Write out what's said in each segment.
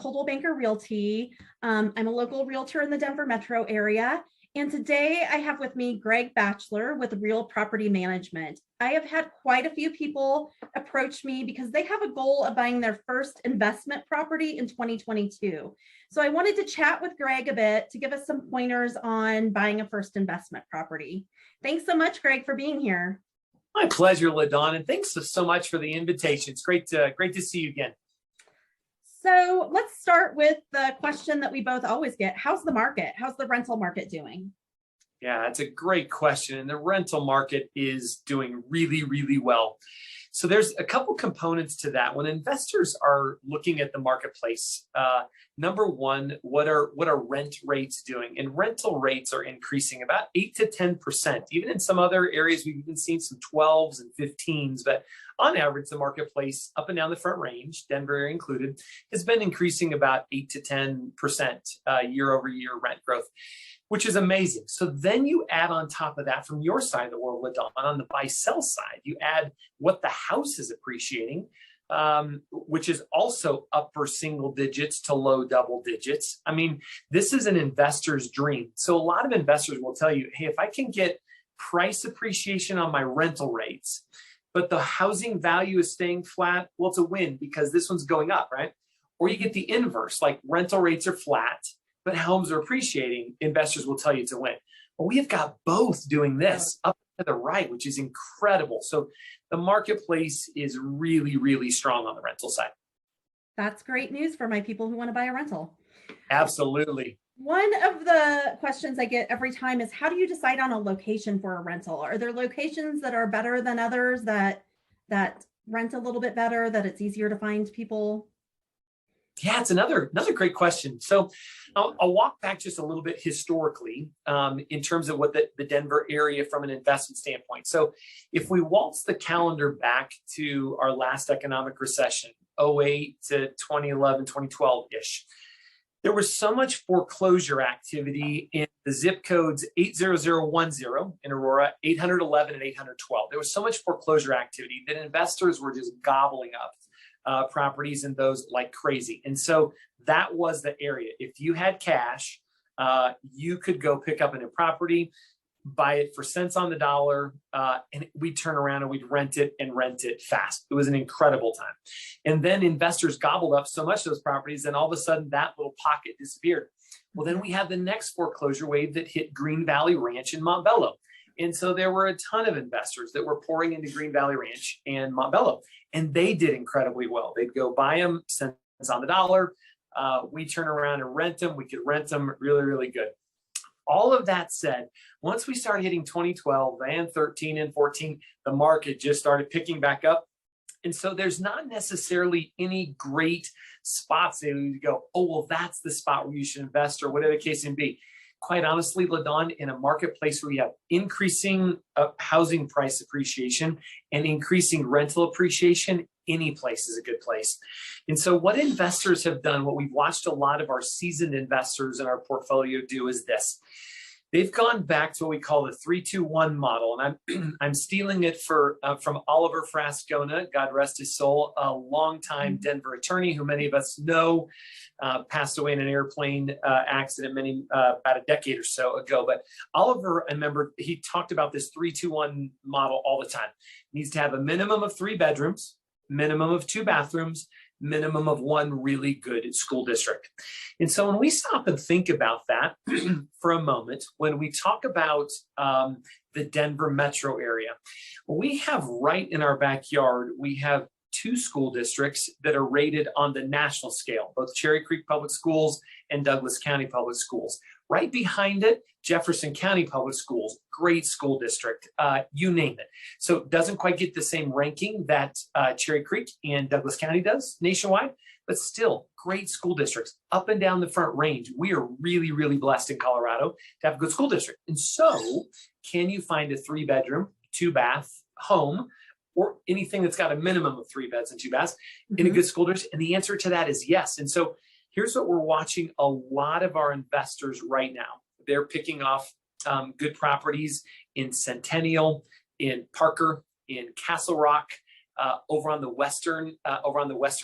Coldwell Banker Realty. I'm a local realtor in the Denver metro area. And today I have with me Greg Batchelor with Real Property Management. I have had quite a few people approach me because they have a goal of buying their first investment property in 2022. So I wanted to chat with Greg a bit to give us some pointers on buying a first investment property. Thanks so much, Greg, for being here. My pleasure, LaDawn, and thanks so much for the invitation. It's great to see you again. So let's start with the question that we both always get. How's the market? How's the rental market doing? Yeah, that's a great question. And the rental market is doing really, really well. So there's a couple components to that. When investors are looking at the marketplace, number one, what are rent rates doing? And rental rates are increasing about 8 to 10%. Even in some other areas, we've even seen some 12s and 15s. But on average, the marketplace up and down the front range, Denver area included, has been increasing about 8 to 10% year over year rent growth, which is amazing. So then you add on top of that from your side of the world, LaDawn, on the buy-sell side, you add what the house is appreciating, which is also upper single digits to low double digits. I mean, this is an investor's dream. So a lot of investors will tell you, hey, if I can get price appreciation on my rental rates, but the housing value is staying flat, well, it's a win because this one's going up, right? Or you get the inverse, like rental rates are flat, but homes are appreciating, investors will tell you it's a win. But we have got both doing this up to the right, which is incredible. So the marketplace is really, really strong on the rental side. That's great news for my people who want to buy a rental. Absolutely. One of the questions I get every time is, how do you decide on a location for a rental? Are there locations that are better than others that rent a little bit better, that it's easier to find people? Yeah, it's another great question. So I'll walk back just a little bit historically in terms of what the Denver area from an investment standpoint. So if we waltz the calendar back to our last economic recession, 08 to 2011, 2012-ish, there was so much foreclosure activity in the zip codes 80010 in Aurora, 811 and 812. There was so much foreclosure activity that investors were just gobbling up properties in those like crazy. And so that was the area. If you had cash, you could go pick up a new property, buy it for cents on the dollar, and we'd turn around and we'd rent it fast. It was an incredible time. And then investors gobbled up so much of those properties, and all of a sudden that little pocket disappeared. Well, then we had the next foreclosure wave that hit Green Valley Ranch in Montbello. And so there were a ton of investors that were pouring into Green Valley Ranch and Montbello, and they did incredibly well. They'd go buy them, cents on the dollar. We turn around and rent them. We could rent them really, really good. All of that said, once we started hitting 2012 and 13 and 14, the market just started picking back up. And so there's not necessarily any great spots that you go, oh, well, that's the spot where you should invest or whatever the case may be. Quite honestly, LaDawn, in a marketplace where you have increasing housing price appreciation and increasing rental appreciation, any place is a good place. And so what investors have done, what we've watched a lot of our seasoned investors in our portfolio do is this. They've gone back to what we call the 3-2-1 model. And I'm stealing it from Oliver Frascona, God rest his soul, a longtime Denver attorney who many of us know, passed away in an airplane accident about a decade or so ago. But Oliver, I remember he talked about this 3-2-1 model all the time. It needs to have a minimum of 3 bedrooms, minimum of 2 bathrooms, minimum of 1 really good school district. And so when we stop and think about that for a moment, when we talk about the Denver metro area, we have right in our backyard, we have 2 school districts that are rated on the national scale, both Cherry Creek Public Schools and Douglas County Public Schools. Right behind it, Jefferson County Public Schools, great school district, you name it. So it doesn't quite get the same ranking that Cherry Creek and Douglas County does nationwide, but still great school districts up and down the front range. We are really, really blessed in Colorado to have a good school district. And so can you find a 3-bedroom, 2-bath home or anything that's got a minimum of 3 beds and 2 baths in a good school district? And the answer to that is yes. And so here's what we're watching a lot of our investors right now. They're picking off good properties in Centennial, in Parker, in Castle Rock, over on the western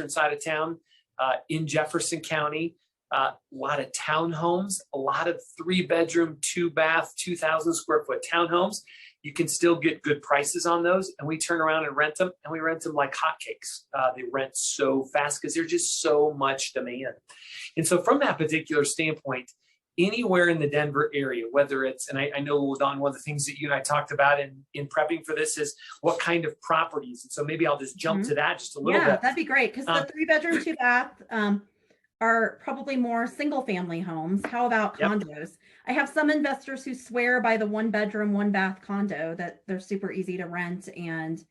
side of town. in Jefferson County. A lot of townhomes, a lot of 3-bedroom, 2-bath, 2,000 square foot townhomes. You can still get good prices on those. And we turn around and rent them, and we rent them like hotcakes. They rent so fast because there's just so much demand. And so from that particular standpoint, anywhere in the Denver area, whether it's, and I know, Don, one of the things that you and I talked about in prepping for this is what kind of properties. And so maybe I'll just jump to that just a little bit. Yeah, that'd be great. Because the 3-bedroom, 2-bath are probably more single family homes. How about condos? I have some investors who swear by the 1-bedroom, 1-bath condo that they're super easy to rent, and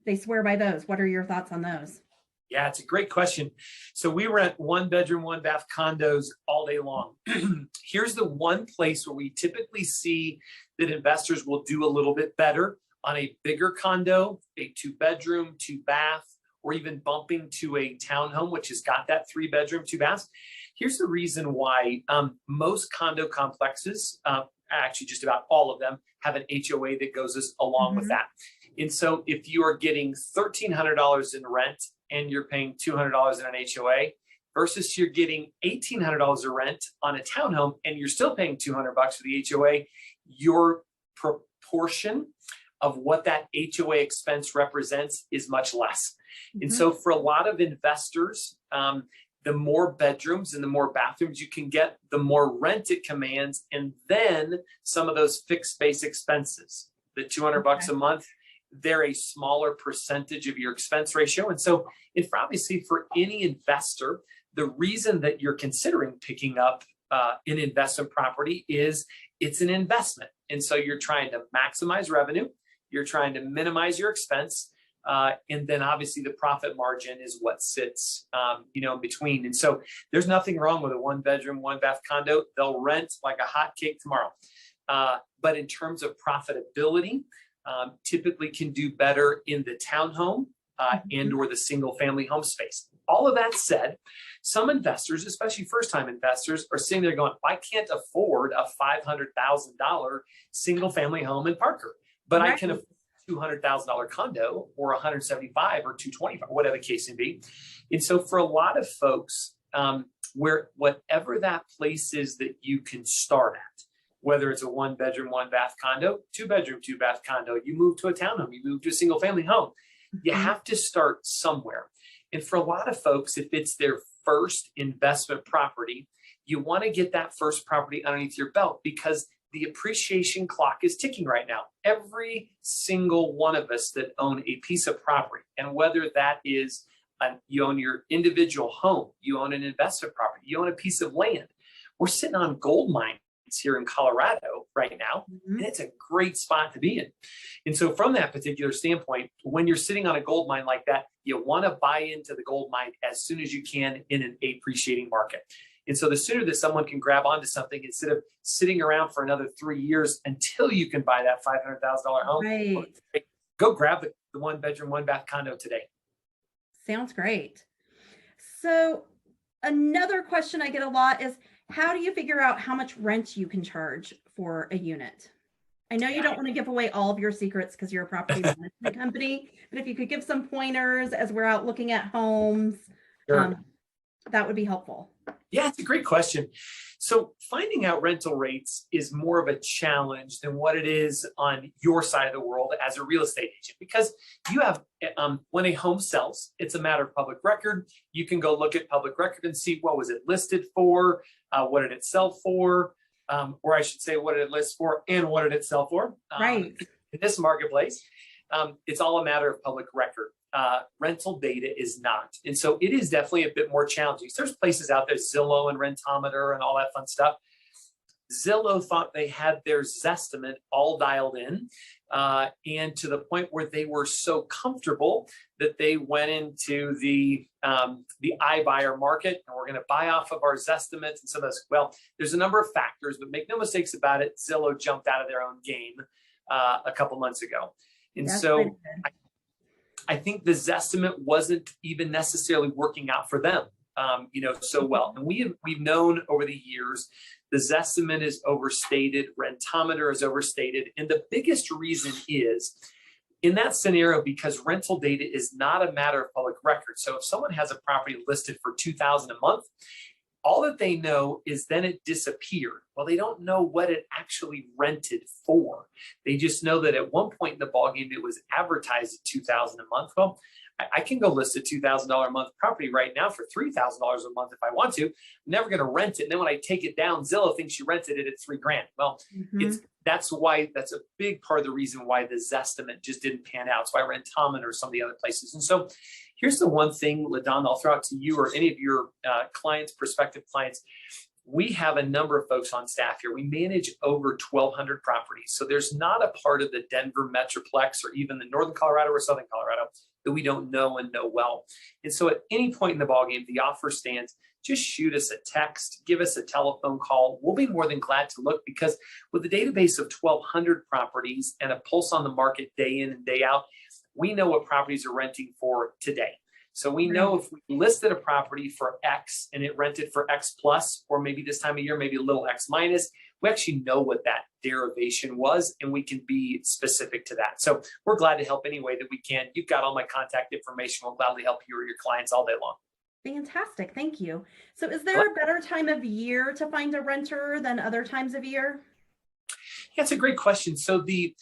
they swear by those. What are your thoughts on those? Yeah, it's a great question. So we rent 1-bedroom, 1-bath condos all day long. Here's the one place where we typically see that investors will do a little bit better on a bigger condo, a 2-bedroom, 2-bath, or even bumping to a townhome, which has got that 3-bedroom, 2-baths. Here's the reason why most condo complexes, actually just about all of them, have an HOA that goes along with that. And so if you are getting $1,300 in rent and you're paying $200 in an HOA versus you're getting $1,800 of rent on a townhome and you're still paying $200 for the HOA, your proportion of what that HOA expense represents is much less. And so for a lot of investors, the more bedrooms and the more bathrooms you can get, the more rent it commands. And then some of those fixed base expenses, the $200 a month, they're a smaller percentage of your expense ratio. And so if obviously for any investor, the reason that you're considering picking up an investment property is it's an investment. And so you're trying to maximize revenue, you're trying to minimize your expense, and then obviously the profit margin is what sits, in between. And so there's nothing wrong with a 1-bedroom, 1-bath condo. They'll rent like a hot cake tomorrow. But in terms of profitability, typically can do better in the townhome and or the single family home space. All of that said, some investors, especially first-time investors, are sitting there going, I can't afford a $500,000 single family home in Parker, but I can afford $200,000 condo or 175 or 225, whatever the case may be. And so for a lot of folks, whatever that place is that you can start at, whether it's a 1-bedroom, 1-bath condo, 2-bedroom, 2-bath condo, you move to a townhome, you move to a single family home, you have to start somewhere. And for a lot of folks, if it's their first investment property, you want to get that first property underneath your belt because the appreciation clock is ticking right now. Every single one of us that own a piece of property, and whether that is you own your individual home, you own an investment property, you own a piece of land, we're sitting on gold mines here in Colorado right now, and it's a great spot to be in. And so from that particular standpoint, when you're sitting on a gold mine like that, you want to buy into the gold mine as soon as you can in an appreciating market. And so the sooner that someone can grab onto something instead of sitting around for another 3 years until you can buy that $500,000 home, go grab the 1-bedroom, 1-bath condo today. Sounds great. So another question I get a lot is, how do you figure out how much rent you can charge for a unit? I know you don't want to give away all of your secrets because you're a property management company, but if you could give some pointers as we're out looking at homes, that would be helpful. Yeah, it's a great question. So finding out rental rates is more of a challenge than what it is on your side of the world as a real estate agent, because you have, when a home sells, it's a matter of public record. You can go look at public record and see what was it listed for, what did it sell for, or I should say, what did it list for and what did it sell for? In this marketplace, it's all a matter of public record. Rental data is not. And so it is definitely a bit more challenging. So there's places out there, Zillow and Rentometer and all that fun stuff. Zillow thought they had their Zestimate all dialed in, and to the point where they were so comfortable that they went into the iBuyer market, and we're going to buy off of our Zestimates and some of this. Well, there's a number of factors, but make no mistakes about it, Zillow jumped out of their own game a couple months ago. And so I think the Zestimate wasn't even necessarily working out for them, so well. And we've known over the years, the Zestimate is overstated, Rentometer is overstated. And the biggest reason is In that scenario, because rental data is not a matter of public record. So if someone has a property listed for $2,000 a month, all that they know is then it disappeared. Well, they don't know what it actually rented for. They just know that at one point in the ballgame, it was advertised at $2,000 a month. Well, I can go list a $2,000 a month property right now for $3,000 a month if I want to. I'm never going to rent it. And then when I take it down, Zillow thinks you rented it at $3,000. Well, that's a big part of the reason why the Zestimate just didn't pan out. So I rent Rentometer or some of the other places. And so here's the one thing, LaDon, I'll throw out to you or any of your clients, prospective clients. We have a number of folks on staff here. We manage over 1,200 properties. So there's not a part of the Denver Metroplex or even the Northern Colorado or Southern Colorado that we don't know and know well. And so at any point in the ballgame, the offer stands. Just shoot us a text, give us a telephone call. We'll be more than glad to look, because with a database of 1,200 properties and a pulse on the market day in and day out, we know what properties are renting for today. So we know if we listed a property for X and it rented for X plus, or maybe this time of year, maybe a little X minus, we actually know what that derivation was, and we can be specific to that. So we're glad to help any way that we can. You've got all my contact information. We'll gladly help you or your clients all day long. Fantastic. Thank you. So is there a better time of year to find a renter than other times of year? Yeah, it's a great question. So the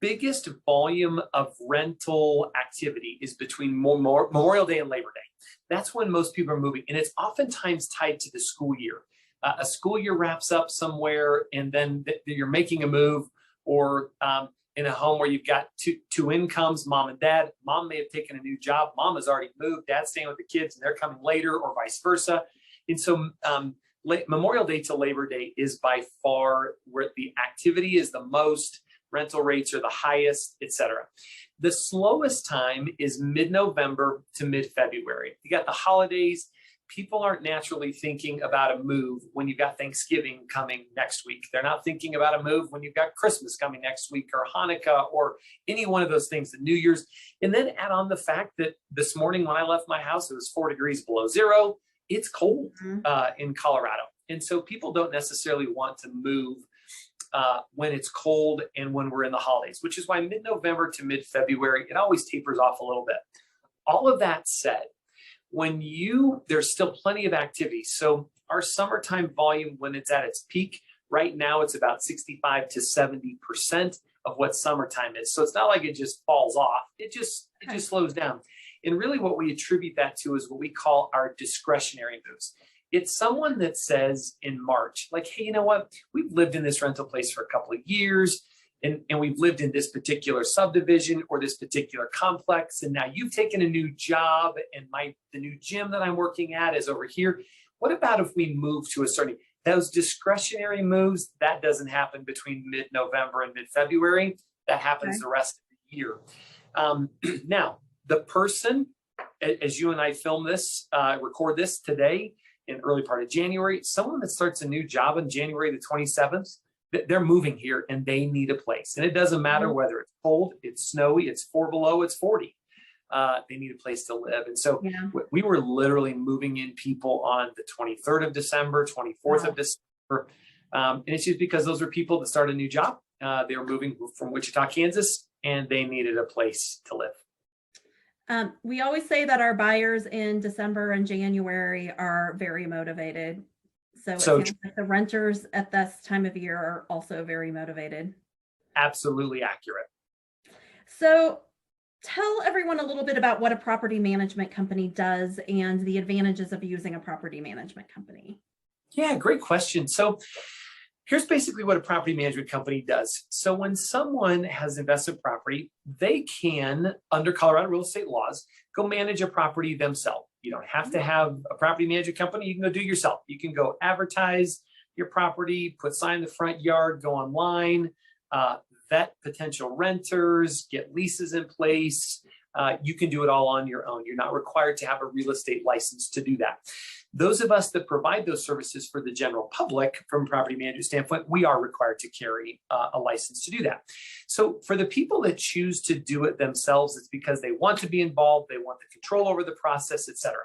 biggest volume of rental activity is between Memorial Day and Labor Day. That's when most people are moving, and it's oftentimes tied to the school year. A school year wraps up somewhere, and then you're making a move, or in a home where you've got two incomes, mom and dad. Mom may have taken a new job. Mom has already moved. Dad's staying with the kids, and they're coming later, or vice versa. And so Memorial Day to Labor Day is by far where the activity is the most, rental rates are the highest, et cetera. The slowest time is mid-November to mid-February. You got the holidays. People aren't naturally thinking about a move when you've got Thanksgiving coming next week. They're not thinking about a move when you've got Christmas coming next week, or Hanukkah, or any one of those things, the New Year's. And then add on the fact that this morning when I left my house, it was 4 degrees below zero. It's cold in Colorado. And so people don't necessarily want to move when it's cold and when we're in the holidays, which is why mid-November to mid-February, it always tapers off a little bit. All of that said, there's still plenty of activity. So our summertime volume, when it's at its peak, right now it's about 65 to 70% of what summertime is. So it's not like it just falls off. It just slows down. And really what we attribute that to is what we call our discretionary moves. It's someone that says in March, like, hey, you know what? We've lived in this rental place for a couple of years, and we've lived in this particular subdivision or this particular complex, and now you've taken a new job, and the new gym that I'm working at is over here. What about if we move to a certain, those discretionary moves, that doesn't happen between mid-November and mid-February. That happens the rest of the year. Now, the person, as you and I film this, record this today in early part of January, someone that starts a new job on January the 27th, they're moving here and they need a place. And it doesn't matter whether it's cold, it's snowy, it's 4 below, it's 40. They need a place to live. And so we were literally moving in people on the 23rd of December, 24th of December. And it's just because those are people that start a new job. They were moving from Wichita, Kansas, and they needed a place to live. We always say that our buyers in December and January are very motivated. So it seems like the renters at this time of year are also very motivated. Absolutely accurate. So tell everyone a little bit about what a property management company does and the advantages of using a property management company. Yeah, great question. So here's basically what a property management company does. So when someone has investment property, they can, under Colorado real estate laws, go manage a property themselves. You don't have to have a property management company. You can go do it yourself. You can go advertise your property, put sign in the front yard, go online, vet potential renters, get leases in place. You can do it all on your own. You're not required to have a real estate license to do that. Those of us that provide those services for the general public from a property management standpoint, we are required to carry a license to do that. So for the people that choose to do it themselves, it's because they want to be involved, they want the control over the process, et cetera.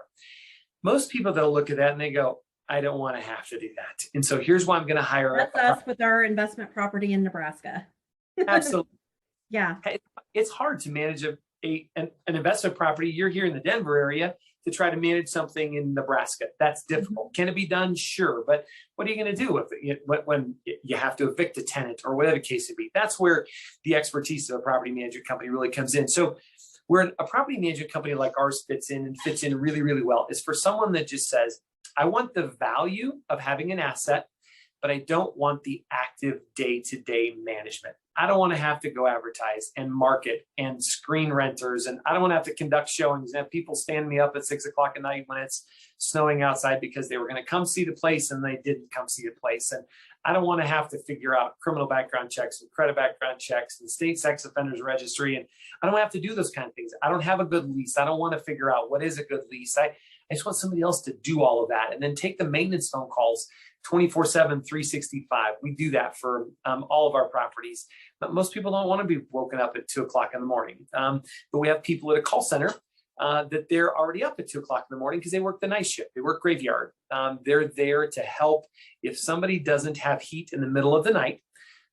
Most people, they'll look at that and they go, I don't want to have to do that. And so here's why I'm going to hire. That's us with our investment property in Nebraska. Absolutely. Yeah. It's hard to manage an investment property. You're here in the Denver area to try to manage something in Nebraska. That's difficult. Can it be done? Sure. But what are you going to do when you have to evict a tenant or whatever the case may be? That's where the expertise of a property management company really comes in. So where a property management company like ours fits in really, really well is for someone that just says, I want the value of having an asset, but I don't want the active day-to-day management. I don't want to have to go advertise and market and screen renters. And I don't want to have to conduct showings and have people stand me up at 6 o'clock at night when it's snowing outside because they were going to come see the place and they didn't come see the place. And I don't want to have to figure out criminal background checks and credit background checks and state sex offenders registry. And I don't have to do those kind of things. I don't have a good lease. I don't want to figure out what is a good lease. I just want somebody else to do all of that and then take the maintenance phone calls 24/7, 365. We do that for all of our properties. But most people don't want to be woken up at 2 o'clock in the morning. But we have people at a call center that they're already up at 2 o'clock in the morning because they work the night shift. They work graveyard. They're there to help. If somebody doesn't have heat in the middle of the night,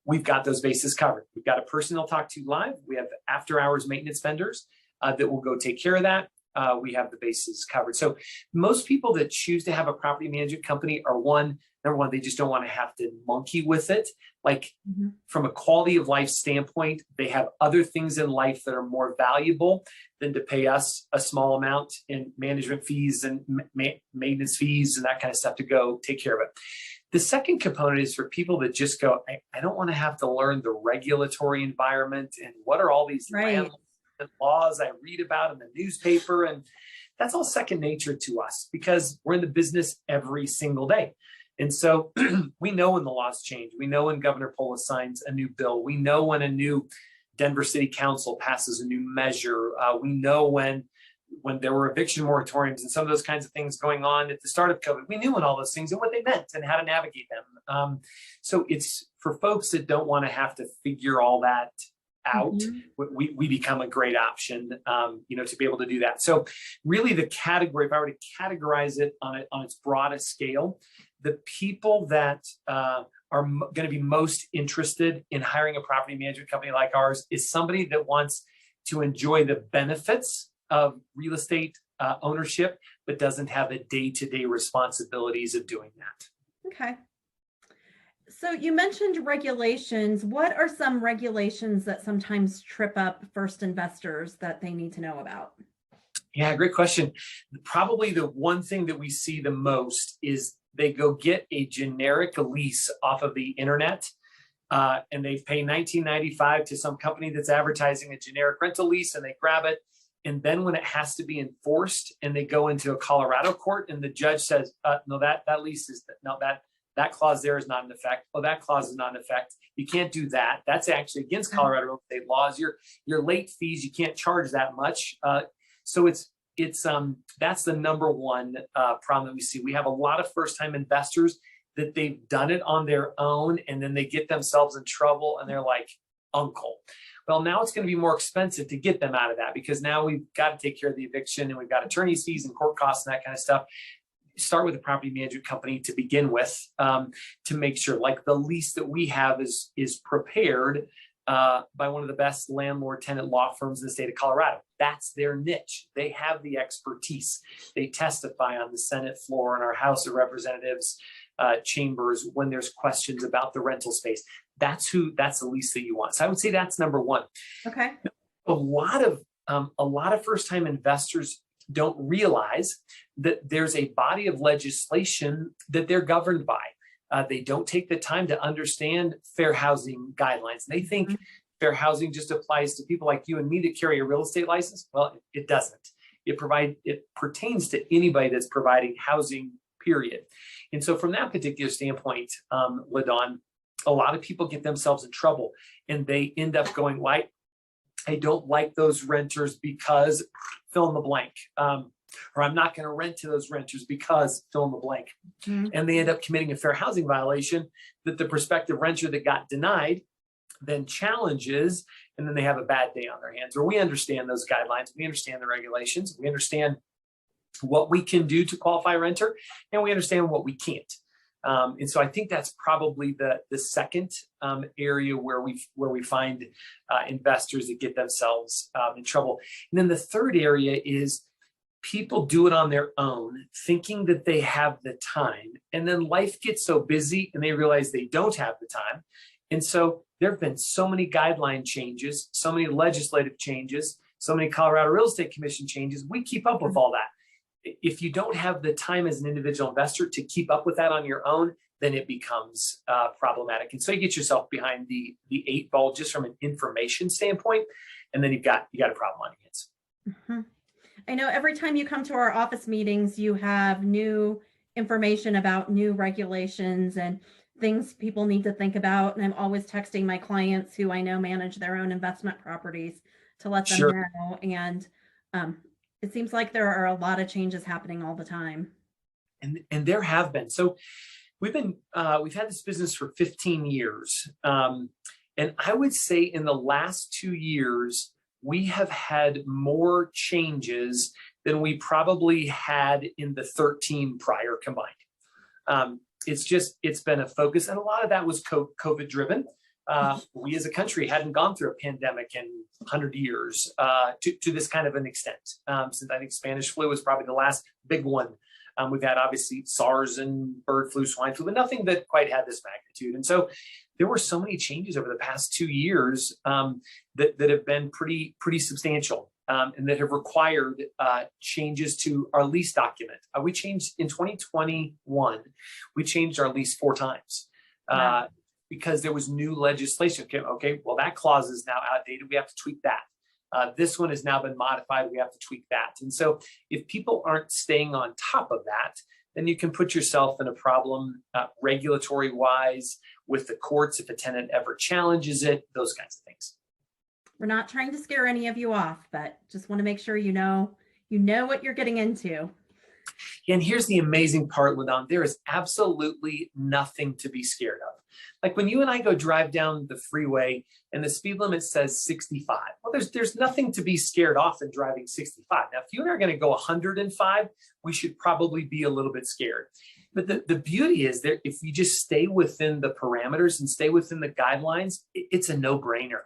we've got those bases covered. We've got a person they'll talk to live. We have after hours maintenance vendors that will go take care of that. We have the bases covered. So most people that choose to have a property management company are number one, they just don't want to have to monkey with it. Like from a quality of life standpoint, they have other things in life that are more valuable than to pay us a small amount in management fees and maintenance fees and that kind of stuff to go take care of it. The second component is for people that just go, I don't want to have to learn the regulatory environment and what are all these landlords and laws I read about in the newspaper. And that's all second nature to us because we're in the business every single day. And so we know when the laws change. We know when Governor Polis signs a new bill. We know when a new Denver City Council passes a new measure. We know when there were eviction moratoriums and some of those kinds of things going on at the start of COVID. We knew when all those things and what they meant and how to navigate them. So it's for folks that don't want to have to figure all that out, we become a great option, to be able to do that. So really the category, if I were to categorize it on its broadest scale, the people that are going to be most interested in hiring a property management company like ours is somebody that wants to enjoy the benefits of real estate ownership, but doesn't have the day-to-day responsibilities of doing that. Okay. So you mentioned regulations. What are some regulations that sometimes trip up first investors that they need to know about? Yeah, great question. Probably the one thing that we see the most is they go get a generic lease off of the internet and they pay $19.95 to some company that's advertising a generic rental lease and they grab it. And then when it has to be enforced and they go into a Colorado court and the judge says, no, that lease is, no, that clause there is not in effect. Oh, that clause is not in effect. You can't do that. That's actually against Colorado real estate laws. Your late fees, you can't charge that much. So it's that's the number one problem that we see. We have a lot of first-time investors that they've done it on their own and then they get themselves in trouble and they're like, uncle. Well, now it's going to be more expensive to get them out of that because now we've got to take care of the eviction and we've got attorney's fees and court costs and that kind of stuff. Start with a property management company to begin with to make sure like the lease that we have is prepared by one of the best landlord tenant law firms in the state of Colorado. That's their niche. They have the expertise. They testify on the Senate floor and our House of Representatives chambers when there's questions about the rental space. That's the lease that you want. So I would say that's number one. Okay. A lot of first-time investors don't realize that there's a body of legislation that they're governed by. They don't take the time to understand fair housing guidelines. They think fair housing just applies to people like you and me that carry a real estate license. Well, it doesn't. It pertains to anybody that's providing housing, period. And so from that particular standpoint, LaDawn, a lot of people get themselves in trouble and they end up going, like, I don't like those renters because fill in the blank. Or I'm not going to rent to those renters because fill in the blank. And they end up committing a fair housing violation that the prospective renter that got denied then challenges, and then they have a bad day on their hands. Or we understand those guidelines, we understand the regulations, we understand what we can do to qualify a renter, and we understand what we can't. And so I think that's probably the second area where we find investors that get themselves in trouble. And then the third area is people do it on their own, thinking that they have the time. And then life gets so busy and they realize they don't have the time. And so there have been so many guideline changes, so many legislative changes, so many Colorado Real Estate Commission changes. We keep up with all that. If you don't have the time as an individual investor to keep up with that on your own, then it becomes problematic. And so you get yourself behind the 8 ball just from an information standpoint, and then you got a problem on your hands. Mm-hmm. I know every time you come to our office meetings, you have new information about new regulations and things people need to think about. And I'm always texting my clients who I know manage their own investment properties to let them know. And it seems like there are a lot of changes happening all the time. And there have been. So we've had this business for 15 years. And I would say in the last 2 years, we have had more changes than we probably had in the 13 prior combined. It's been a focus, and a lot of that was COVID driven. We as a country hadn't gone through a pandemic in 100 years to this kind of an extent. Since I think Spanish flu was probably the last big one. We've had obviously SARS and bird flu, swine flu, but nothing that quite had this magnitude. And so there were so many changes over the past 2 years that have been pretty substantial and that have required changes to our lease document. We changed in 2021, we changed our lease 4 times. Wow. Because there was new legislation. Okay, well, that clause is now outdated. We have to tweak that. This one has now been modified. We have to tweak that. And so if people aren't staying on top of that, then you can put yourself in a problem regulatory wise with the courts if a tenant ever challenges it, those kinds of things. We're not trying to scare any of you off, but just want to make sure you know what you're getting into. And here's the amazing part, LaDon, there is absolutely nothing to be scared of. Like when you and I go drive down the freeway and the speed limit says 65, well, there's nothing to be scared off in driving 65. Now, if you and I are going to go 105, we should probably be a little bit scared. But the beauty is that if you just stay within the parameters and stay within the guidelines, it's a no-brainer.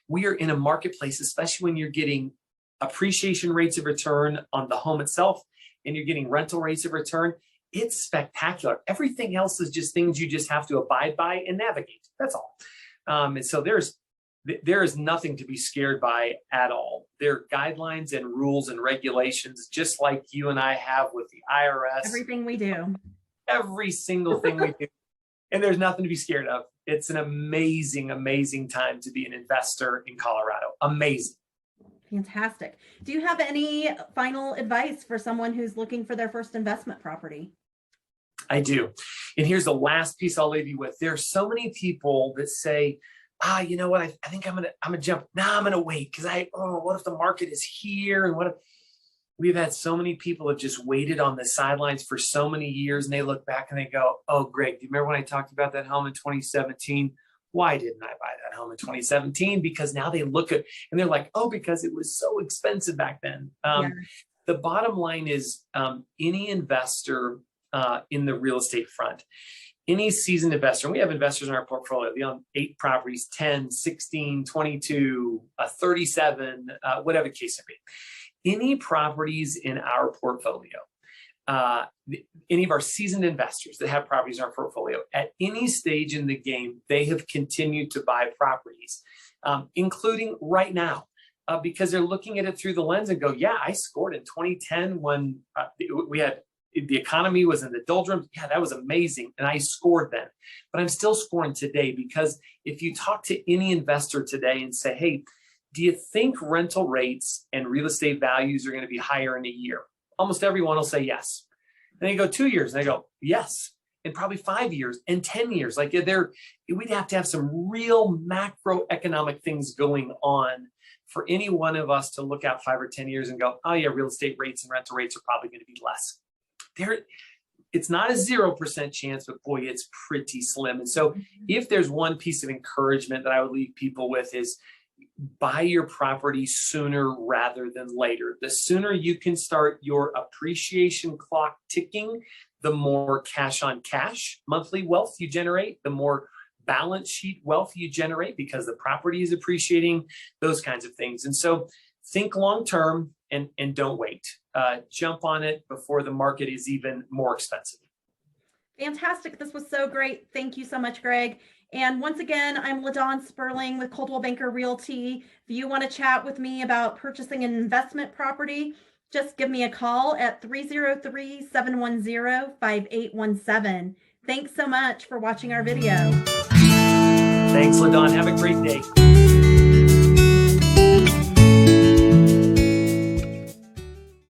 We are in a marketplace, especially when you're getting appreciation rates of return on the home itself and you're getting rental rates of return. It's spectacular. Everything else is just things you just have to abide by and navigate. That's all. And so there is nothing to be scared by at all. There are guidelines and rules and regulations, just like you and I have with the IRS. Everything we do. Every single thing we do. And there's nothing to be scared of. It's an amazing, amazing time to be an investor in Colorado. Amazing. Fantastic. Do you have any final advice for someone who's looking for their first investment property? I do. And here's the last piece I'll leave you with. There are so many people that say, you know what? I think I'm gonna jump. Nah, I'm gonna wait because what if the market is here? And what if we've had so many people have just waited on the sidelines for so many years, and they look back and they go, oh, Greg, do you remember when I talked about that home in 2017? Why didn't I buy that home in 2017? Because now they look at and they're like, oh, because it was so expensive back then. The bottom line is any investor in the real estate front, any seasoned investor, and we have investors in our portfolio, they own 8 properties, 10, 16, 22, 37, whatever the case may be. Any properties in our portfolio, any of our seasoned investors that have properties in our portfolio, at any stage in the game, they have continued to buy properties, including right now, because they're looking at it through the lens and go, yeah, I scored in 2010 when the economy was in the doldrums. Yeah, that was amazing. And I scored then, but I'm still scoring today because if you talk to any investor today and say, hey, do you think rental rates and real estate values are going to be higher in a year? Almost everyone will say yes. And they go 2 years and they go, yes. And probably 5 years and 10 years. Like we'd have to have some real macroeconomic things going on for any one of us to look out 5 or 10 years and go, oh yeah, real estate rates and rental rates are probably going to be less. It's not a 0% chance, but boy, it's pretty slim. And so if there's one piece of encouragement that I would leave people with is buy your property sooner rather than later. The sooner you can start your appreciation clock ticking, the more cash on cash monthly wealth you generate, the more balance sheet wealth you generate because the property is appreciating, those kinds of things. And so think long term and don't wait. Jump on it before the market is even more expensive. Fantastic. This was so great. Thank you so much, Greg. And once again, I'm LaDawn Sperling with Coldwell Banker Realty. If you want to chat with me about purchasing an investment property, just give me a call at 303-710-5817. Thanks so much for watching our video. Thanks, LaDawn. Have a great day.